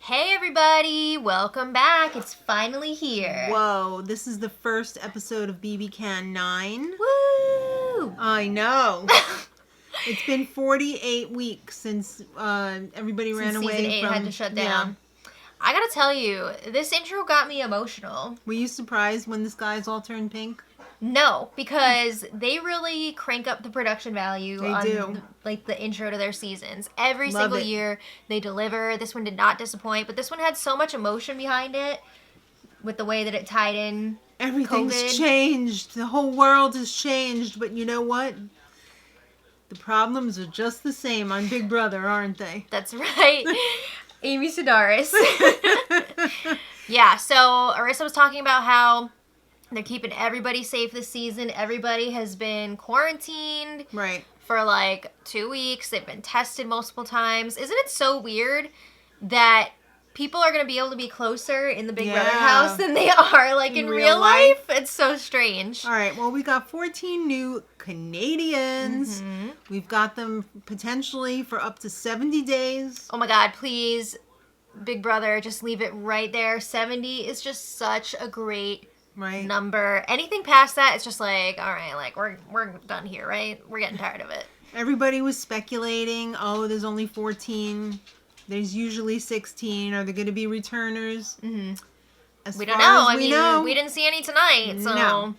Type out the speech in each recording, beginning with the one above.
Hey everybody, welcome back. It's finally here. Whoa, this is the first episode of bbcan 9. Woo! I know. It's been 48 weeks since everybody ran away season 8 from... had to shut down. I gotta tell you, this intro got me emotional. Were you surprised when the skies all turned pink? No, because they really crank up the production value the intro to their seasons. Every Love single it. year, they deliver. This one did not disappoint, but this one had so much emotion behind it with the way that it tied in Everything's COVID. changed. The whole world has changed, but you know what? The problems are just the same on Big Brother, aren't they? That's right. Amy Sedaris. Yeah, so Arissa was talking about how they're keeping everybody safe this season. Everybody has been quarantined for like 2 weeks. They've been tested multiple times. Isn't it so weird that people are going to be able to be closer in the Big Brother house than they are like in real life? It's so strange. All right, well, we got 14 new Canadians. Mm-hmm. We've got them potentially for up to 70 days. Oh my God, please, Big Brother, just leave it right there. 70 is just such a great number. Anything past that, it's just like, all right, like we're done here, right? We're getting tired of it. Everybody was speculating, oh, there's only 14. There's usually 16. Are there going to be returners? Mm-hmm. We don't know. I mean, we didn't see any tonight, so no.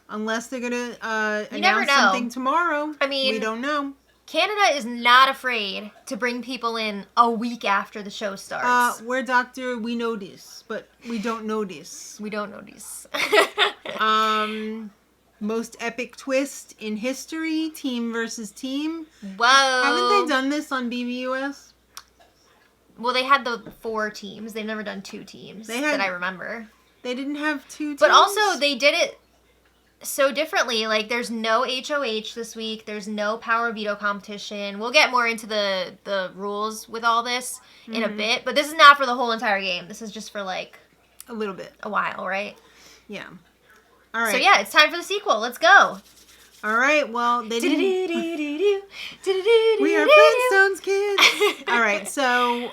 Unless they're going to you never announce know. something tomorrow. I mean, we don't know. Canada is not afraid to bring people in a week after the show starts. We're doctor, we know this, but we don't know this. We don't know this. Most epic twist in history, team versus team. Whoa. Haven't they done this on BBUS? Well, they had the 4 teams. They've never done 2 teams that I remember. They didn't have 2 teams. But also, they did it so differently. Like, there's no HOH this week. There's no power veto competition. We'll get more into the rules with all this in a bit. But this is not for the whole entire game. This is just for, like... a little bit. A while, right? Yeah. All right. So, yeah, it's time for the sequel. Let's go. All right. Well, they didn't... We are Flintstones kids. All right. So,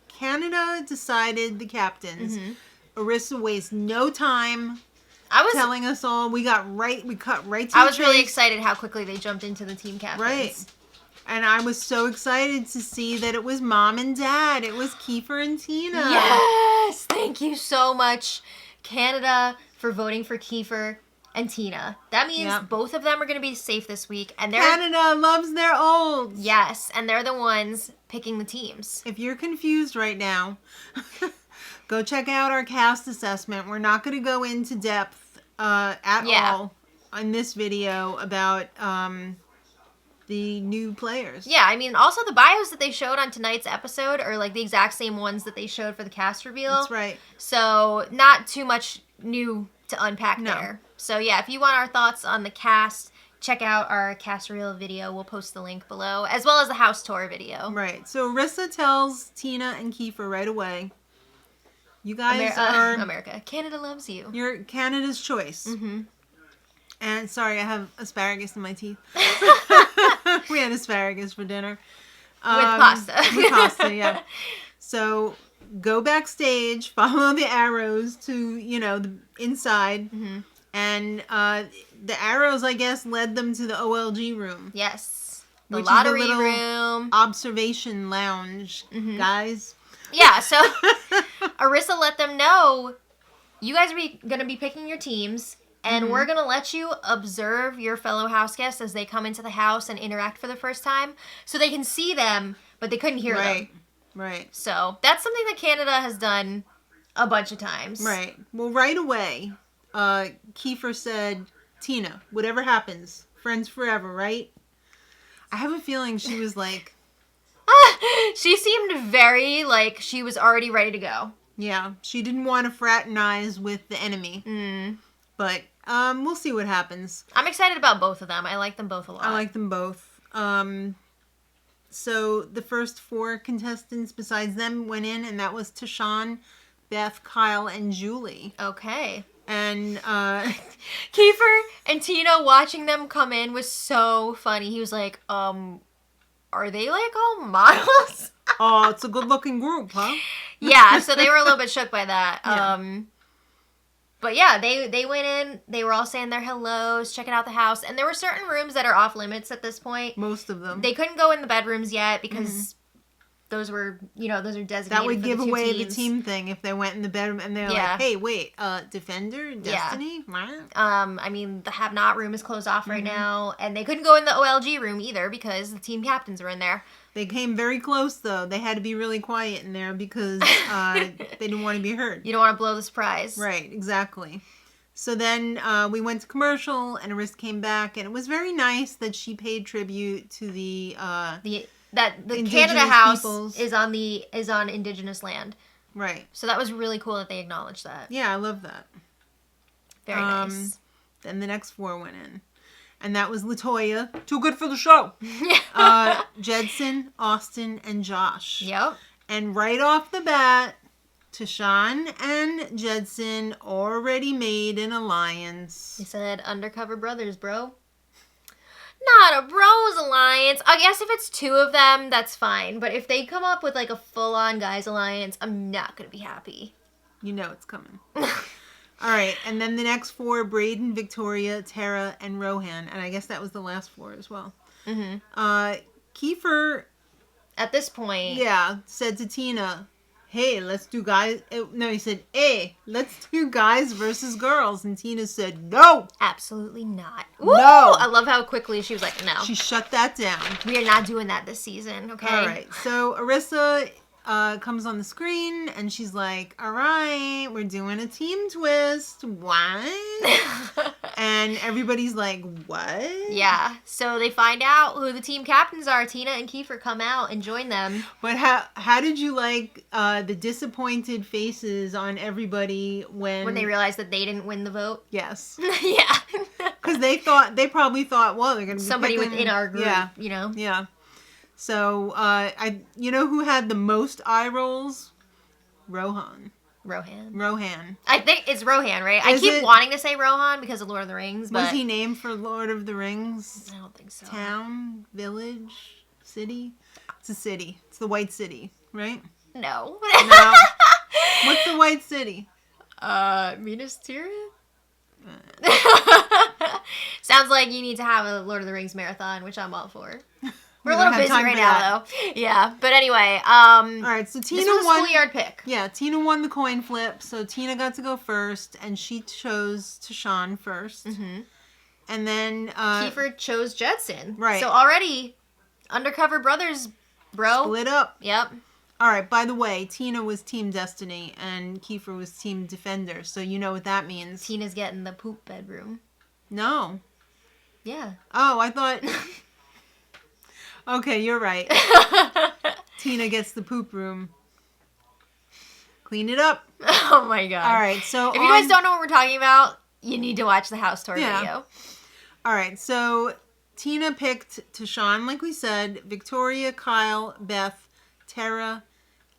Canada decided the captains. Arissa wastes no time... telling us all. We cut right to I was really excited how quickly they jumped into the team captains. Right. And I was so excited to see that it was Mom and Dad. It was Kiefer and Tina. Yes! Thank you so much, Canada, for voting for Kiefer and Tina. That means both of them are going to be safe this week. And Canada loves their olds. Yes, and they're the ones picking the teams. If you're confused right now, go check out our cast assessment. We're not going to go into depth at all on this video about the new players. Yeah, I mean, also the bios that they showed on tonight's episode are like the exact same ones that they showed for the cast reveal. That's right. So not too much new to unpack there. So yeah, if you want our thoughts on the cast, check out our cast reveal video. We'll post the link below, as well as the house tour video. Right. So Arissa tells Tina and Kiefer right away, you guys are... America. Canada loves you. You're Canada's choice. Mm-hmm. And sorry, I have asparagus in my teeth. We had asparagus for dinner. With pasta. With pasta, yeah. So go backstage, follow the arrows to, the inside. Mm-hmm. And the arrows, I guess, led them to the OLG room. Yes. The lottery room. Observation lounge, guys. Yeah, so Arissa let them know, you guys are going to be picking your teams, and we're going to let you observe your fellow house guests as they come into the house and interact for the first time, so they can see them, but they couldn't hear them. Right. So that's something that Canada has done a bunch of times. Right. Well, right away, Kiefer said, Tina, whatever happens, friends forever, right? I have a feeling she was like... She seemed very, like, she was already ready to go. Yeah, she didn't want to fraternize with the enemy. But we'll see what happens. I'm excited about both of them. I like them both a lot. I like them both. So the first 4 contestants besides them went in, and that was Tashawn, Beth, Kyle, and Julie. Okay. And Kiefer and Tina watching them come in was so funny. He was like, are they like all models? Oh, it's a good looking group, huh? Yeah, so they were a little bit shook by that. Yeah. But yeah, they went in. They were all saying their hellos, checking out the house. And there were certain rooms that are off limits at this point. Most of them. They couldn't go in the bedrooms yet because those were, those are designated that would for give the two away teams. the team thing if they went in the bedroom and they're like, hey, wait, Defender, Destiny? I mean, the Have Not room is closed off right now. And they couldn't go in the OLG room either because the team captains were in there. They came very close, though. They had to be really quiet in there because they didn't want to be heard. You don't want to blow the surprise. Right, exactly. So then we went to commercial, and Arista came back, and it was very nice that she paid tribute to the Canada House is on Indigenous land. Right. So that was really cool that they acknowledged that. Yeah, I love that. Very nice. Then the next 4 went in. And that was LaToya. Too good for the show. Jedson, Austin, and Josh. Yep. And right off the bat, Tashawn and Jedson already made an alliance. He said, undercover brothers, bro. Not a bros alliance. I guess if it's 2 of them, that's fine. But if they come up with like a full-on guys alliance, I'm not going to be happy. You know it's coming. All right, and then the next 4, Braden, Victoria, Tara, and Rohan. And I guess that was the last 4 as well. Mm-hmm. Kiefer... At this point... Yeah, said to Tina, hey, let's do guys... No, he said, hey, let's do guys versus girls. And Tina said, no! Absolutely not. Woo! No! I love how quickly she was like, no. She shut that down. We are not doing that this season, okay? All right, so Arissa... comes on the screen and she's like, all right, we're doing a team twist. What? And everybody's like, what? Yeah. So they find out who the team captains are. Tina and Kiefer come out and join them. But how did you like the disappointed faces on everybody when they realized that they didn't win the vote? Yes. Yeah. Because they probably thought, well, they're going to be somebody picking, within our group, Yeah. Yeah. So, you know who had the most eye rolls? Rohan. I think it's Rohan, right? I keep wanting to say Rohan because of Lord of the Rings, but... Was he named for Lord of the Rings? I don't think so. Town? Village? City? It's a city. It's the White City, right? No. No. What's the White City? Minas Tirith? Sounds like you need to have a Lord of the Rings marathon, which I'm all for. We're a little busy right now, though. Yeah, but anyway. All right, so Tina this was won. A schoolyard pick. Yeah, Tina won the coin flip, so Tina got to go first, and she chose Tashawn first. Mm-hmm. And then Kiefer chose Jedson. Right. So already, undercover brothers, bro. Split up. Yep. All right, by the way, Tina was Team Destiny, and Kiefer was Team Defender, so you know what that means. Tina's getting the poop bedroom. No. Yeah. Oh, I thought... Okay, you're right. Tina gets the poop room. Clean it up. Oh my god. All right, so if you guys don't know what we're talking about, you need to watch the house tour video. All right, so Tina picked Tashawn, like we said, Victoria, Kyle, Beth, Tara,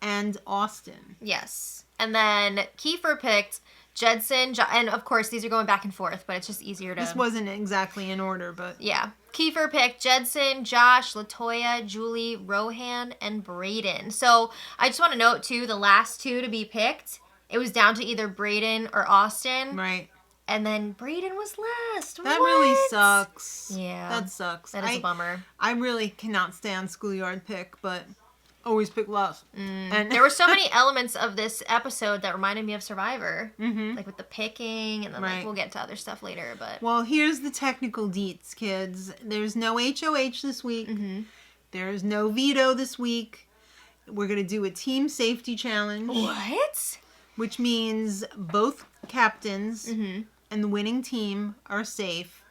and Austin. Yes. And then Kiefer picked Jedson, and of course these are going back and forth, but it's just easier to... This wasn't exactly in order, but... Yeah. Kiefer picked Jedson, Josh, LaToya, Julie, Rohan, and Braden. So I just want to note, too, the last 2 to be picked, it was down to either Braden or Austin. Right. And then Braden was last. That really sucks. Yeah. That sucks. That is a bummer. I really cannot stand schoolyard pick, but always pick last. And there were so many elements of this episode that reminded me of Survivor. Mm-hmm. Like with the picking, and then like we'll get to other stuff later. But well, here's the technical deets, kids. There's no HOH this week. Mm-hmm. There's no veto this week. We're going to do a team safety challenge. What? Which means both captains and the winning team are safe.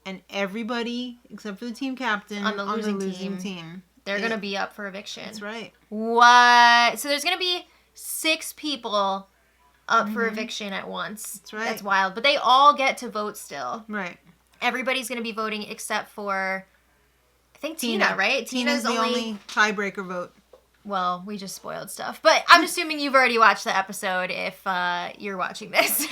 And everybody, except for the team captain, on the losing team. They're going to be up for eviction. That's right. What? So there's going to be 6 people up for eviction at once. That's right. That's wild. But they all get to vote still. Right. Everybody's going to be voting except for, I think, Tina, right? Tina's the only tiebreaker vote. Well, we just spoiled stuff. But I'm assuming you've already watched the episode if you're watching this.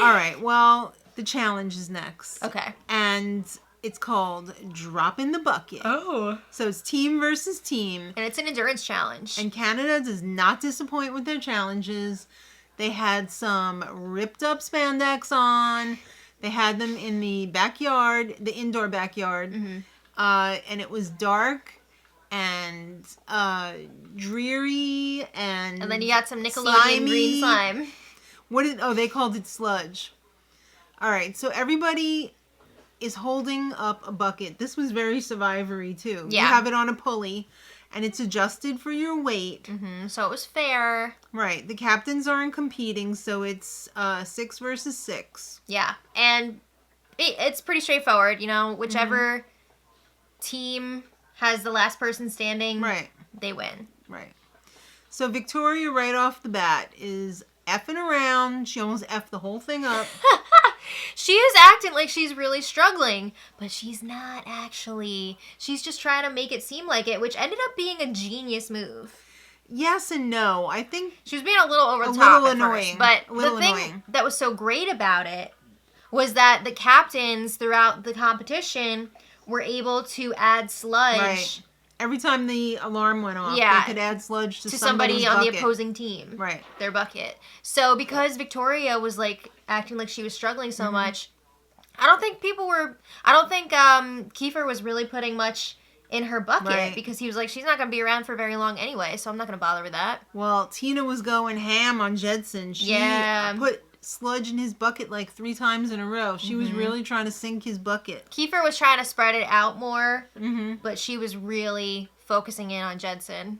All right. Well, the challenge is next. Okay. And It's called Drop in the Bucket. Oh. So it's team versus team. And it's an endurance challenge. And Canada does not disappoint with their challenges. They had some ripped up spandex on. They had them in the backyard, the indoor backyard. Mm-hmm. And it was dark and dreary and then you got some Nickelodeon slimy. green slime. They called it sludge. All right, so everybody is holding up a bucket. This was very Survivory too. Yeah. You have it on a pulley and it's adjusted for your weight. Mm-hmm. So it was fair. Right. The captains aren't competing, so it's 6 versus 6. Yeah. And it's pretty straightforward, you know, whichever team has the last person standing, right, they win. Right. So Victoria right off the bat is effing around. She almost effed the whole thing up. She is acting like she's really struggling, but she's not actually. She's just trying to make it seem like it, which ended up being a genius move. Yes and no. I think she was being a little over the top at annoying. First, but the thing that was so great about it was that the captains throughout the competition were able to add sludge. Right. Every time the alarm went off, they could add sludge to somebody on the opposing team. Right. Their bucket. So because Victoria was like acting like she was struggling so much, I don't think Kiefer was really putting much in her bucket because he was like, she's not going to be around for very long anyway, so I'm not going to bother with that. Well, Tina was going ham on Jedson. She put sludge in his bucket like 3 times in a row. She was really trying to sink his bucket. Kiefer was trying to spread it out more, but she was really focusing in on Jedson.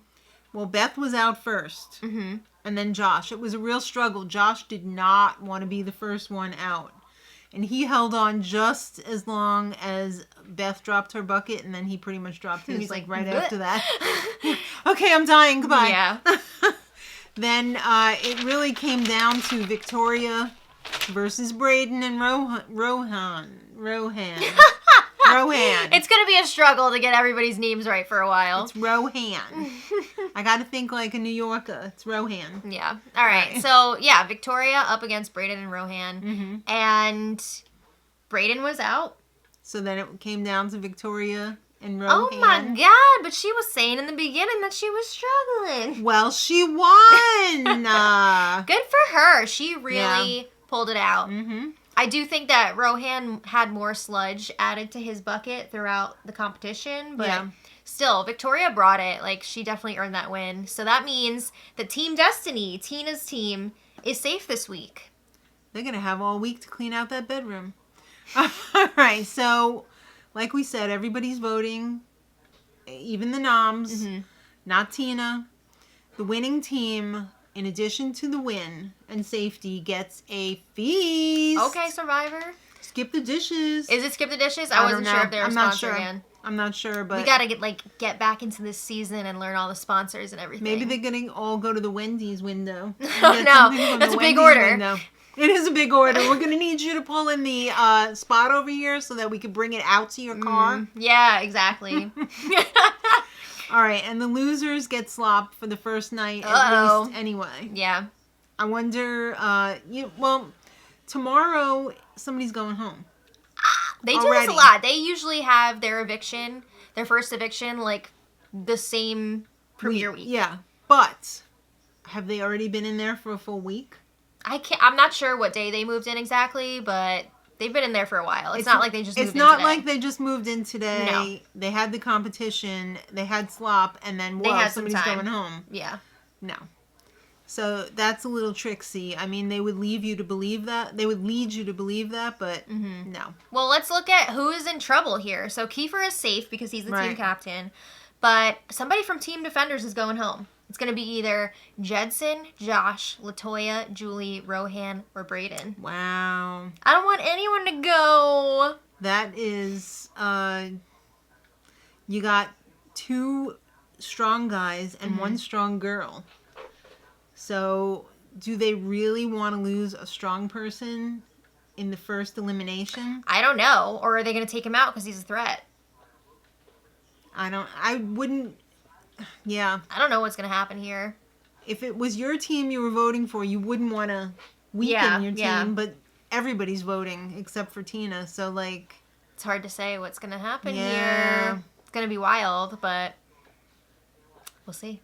Well, Beth was out first, and then Josh. It was a real struggle. Josh did not want to be the first one out, and he held on just as long as Beth dropped her bucket, and then he pretty much dropped his like right after that. Okay, I'm dying. Goodbye. Yeah. Then it really came down to Victoria versus Braden and Rohan. It's going to be a struggle to get everybody's names right for a while. It's Rohan. I got to think like a New Yorker. It's Rohan. Yeah. All right. So, yeah, Victoria up against Braden and Rohan. And Braden was out. So then it came down to Victoria and Rohan. Oh my God, but she was saying in the beginning that she was struggling. Well, she won. Good for her. She really pulled it out. I do think that Rohan had more sludge added to his bucket throughout the competition, but still, Victoria brought it. Like, she definitely earned that win. So that means that Team Destiny, Tina's team, is safe this week. They're going to have all week to clean out that bedroom. All right, so like we said, everybody's voting, even the noms, not Tina. The winning team, in addition to the win and safety, gets a feast. Okay, Survivor. Skip the dishes. Is it Skip the Dishes? I wasn't sure if they were sponsored again. I'm not sure, but we gotta get back into this season and learn all the sponsors and everything. Maybe they're gonna all go to the Wendy's window. Oh no, that's a big order. Window. It is a big order. We're going to need you to pull in the spot over here so that we can bring it out to your car. Yeah, exactly. All right, and the losers get slopped for the first night at least anyway. Yeah. I wonder, tomorrow somebody's going home. They do this a lot. They usually have their first eviction, like the same premiere week. Yeah, but have they already been in there for a full week? I'm not sure what day they moved in exactly, but they've been in there for a while. It's not like they just moved in today. It's not like they just moved in today. No. They had the competition, they had slop, and then, somebody's going home. Yeah. No. So that's a little tricksy. I mean, they would leave you to believe that. They would lead you to believe that, but no. Well, let's look at who is in trouble here. So Kiefer is safe because he's the team captain, but somebody from Team Defenders is going home. It's going to be either Jedson, Josh, LaToya, Julie, Rohan, or Braden. Wow. I don't want anyone to go. That is, you got 2 strong guys and 1 strong girl. So, do they really want to lose a strong person in the first elimination? I don't know. Or are they going to take him out because he's a threat? I wouldn't. Yeah. I don't know what's going to happen here. If it was your team you were voting for, you wouldn't want to weaken your team, but everybody's voting except for Tina. So, like... It's hard to say what's going to happen Yeah. here. It's going to be wild, but we'll see.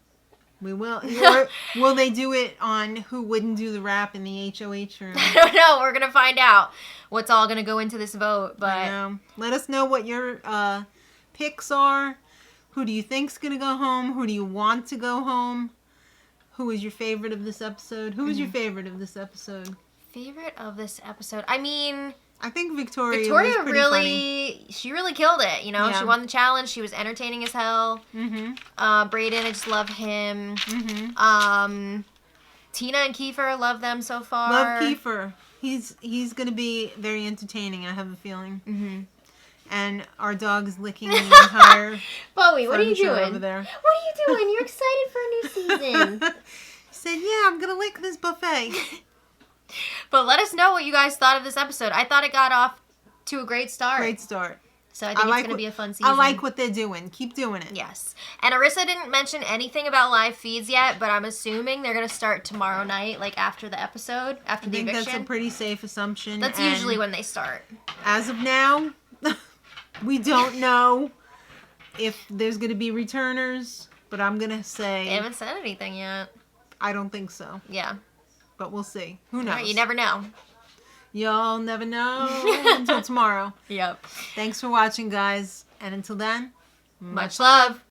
We will. Or will they do it on who wouldn't do the rap in the HOH room? I don't know. We're going to find out what's all going to go into this vote. But let us know what your picks are. Who do you think's going to go home? Who do you want to go home? Who is your favorite of this episode? Who is your favorite of this episode? Favorite of this episode? I mean, I think Victoria was pretty funny. She really killed it. You know, Yeah. she won the challenge. She was entertaining as hell. Brayden, I just love him. Tina and Kiefer, love them so far. Love Kiefer. He's going to be very entertaining, I have a feeling. And our dog is licking the entire Bowie, what are you furniture doing? over there. What are you doing? You're excited for a new season. He said, yeah, I'm going to lick this buffet. But let us know what you guys thought of this episode. I thought it got off to a great start. Great start. So I think it's going to be a fun season. I like what they're doing. Keep doing it. Yes. And Arissa didn't mention anything about live feeds yet, but I'm assuming they're going to start tomorrow night, like after the episode, after the eviction. I think that's a pretty safe assumption. That's usually when they start. As of now, we don't know if there's going to be returners, but I'm going to say... They haven't said anything yet. I don't think so. Yeah. But we'll see. Who knows? Right, you never know. Y'all never know until tomorrow. Yep. Thanks for watching, guys. And until then, Much love.